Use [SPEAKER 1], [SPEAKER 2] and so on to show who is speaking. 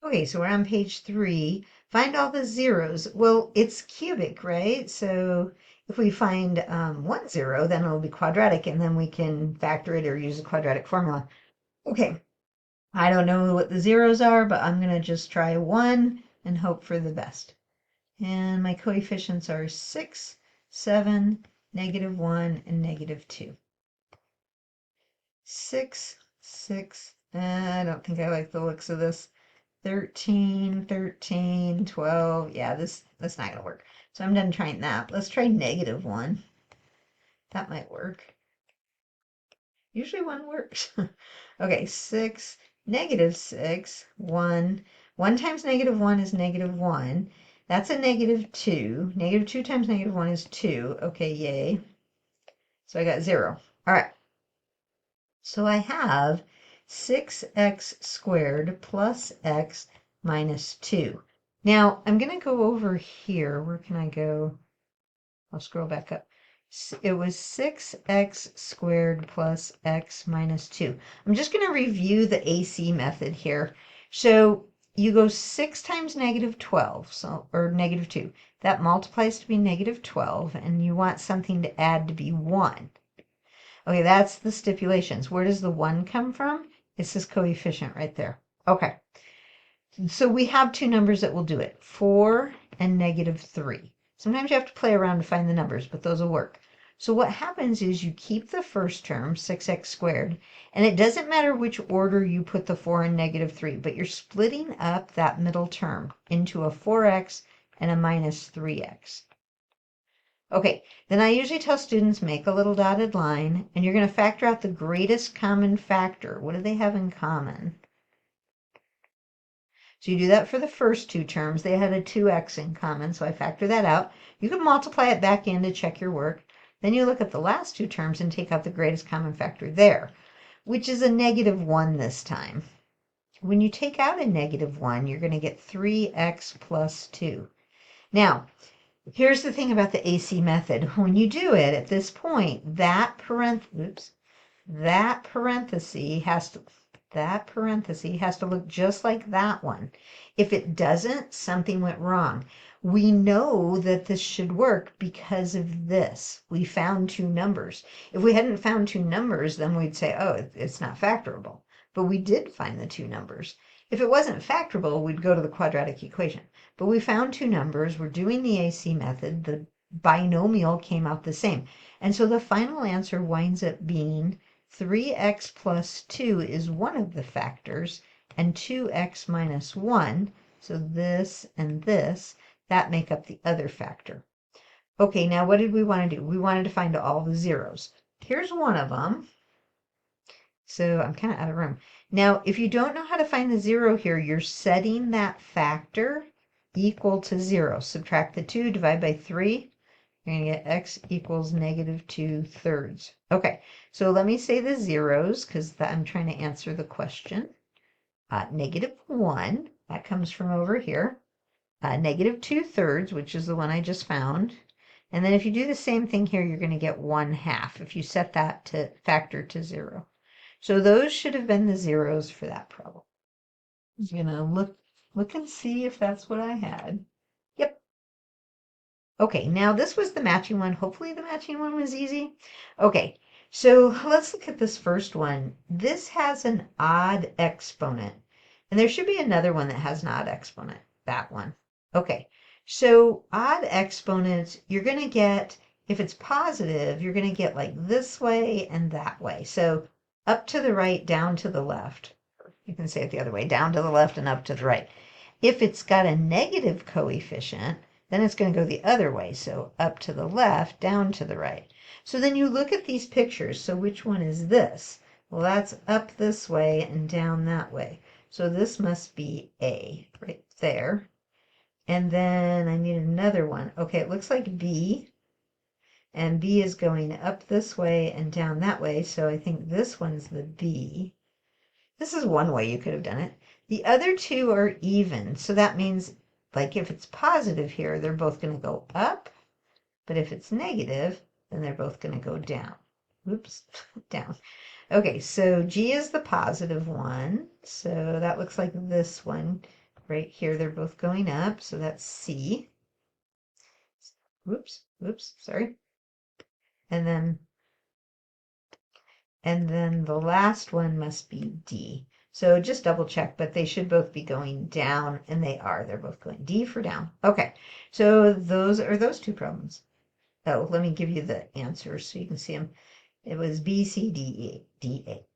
[SPEAKER 1] Okay, so we're on page 3. Find all the zeros. Well, it's cubic, right? So if we find 1 0, then it'll be quadratic, and then we can factor it or use a quadratic formula. Okay, I don't know what the zeros are, but I'm going to just try 1 and hope for the best. And my coefficients are 6, 7, -1, and -2. 6, 6, I don't think I like the looks of this. 13, 13, 12. Yeah, that's not gonna work. So I'm done trying that. Let's try -1. That might work. Usually 1 works. Okay, 6, -6, 1. 1 times -1 is -1. That's a -2. -2 times -1 is 2. Okay, yay. So I got 0. All right. So I have 6x squared plus x minus 2. Now I'm going to go over here. Where can I go? I'll scroll back up. It was 6x squared plus x minus 2. I'm just going to review the AC method here. So you go 6 times -12, so or -2. That multiplies to be -12, and you want something to add to be 1. Okay, that's the stipulations. Where does the 1 come from? It's this coefficient right there. Okay, so we have 2 numbers that will do it, 4 and -3. Sometimes you have to play around to find the numbers, but those will work. So what happens is you keep the first term, 6x squared, and it doesn't matter which order you put the 4 and -3, but you're splitting up that middle term into a 4x and a -3x. Okay, then I usually tell students make a little dotted line, and you're going to factor out the greatest common factor. What do they have in common? So you do that for the first 2 terms. They had a 2x in common, so I factor that out. You can multiply it back in to check your work. Then you look at the last 2 terms and take out the greatest common factor there, which is a -1 this time. When you take out a -1, you're going to get 3x plus 2. Now, here's the thing about the AC method. When you do it at this point, that parenthesis has to look just like that one. If it doesn't, something went wrong. We know that this should work because of this. We found 2 numbers. If we hadn't found 2 numbers, then we'd say, oh, it's not factorable. But we did find the 2 numbers. If it wasn't factorable, we'd go to the quadratic equation. But we found 2 numbers. We're doing the AC method. The binomial came out the same. And so the final answer winds up being 3x plus 2 is one of the factors, and 2x minus 1, so this and this, that make up the other factor. Okay, now what did we want to do? We wanted to find all the zeros. Here's one of them. So I'm kind of out of room. Now, if you don't know how to find the 0 here, you're setting that factor equal to 0. Subtract the 2, divide by 3. You're going to get x equals -2/3. Okay, so let me say the zeros because I'm trying to answer the question. -1, that comes from over here. -2/3, which is the one I just found. And then if you do the same thing here, you're going to get 1/2 if you set that to factor to 0. So those should have been the zeros for that problem. I'm going to look and see if that's what I had. Yep. Okay, now this was the matching one. Hopefully the matching one was easy. Okay, so let's look at this first one. This has an odd exponent, and there should be another one that has an odd exponent, that one. Okay, so odd exponents, you're going to get, if it's positive, you're going to get like this way and that way. So up to the right, down to the left. You can say it the other way, down to the left and up to the right. If it's got a negative coefficient, then it's going to go the other way. So up to the left, down to the right. So then you look at these pictures. So which one is this? Well, that's up this way and down that way. So this must be A right there. And then I need another one. Okay, it looks like B. And B is going up this way and down that way. So I think this one's the B. This is one way you could have done it. The other 2 are even. So that means, like, if it's positive here, they're both going to go up. But if it's negative, then they're both going to go down. Oops, down. Okay, so G is the positive one. So that looks like this one. right here, they're both going up, so that's C. Whoops, sorry. And then the last one must be D. So just double check, but they should both be going down, and they are. They're both going D for down. Okay, so those are those two problems. Oh, let me give you the answers so you can see them. It was B, C, D, E, D, A.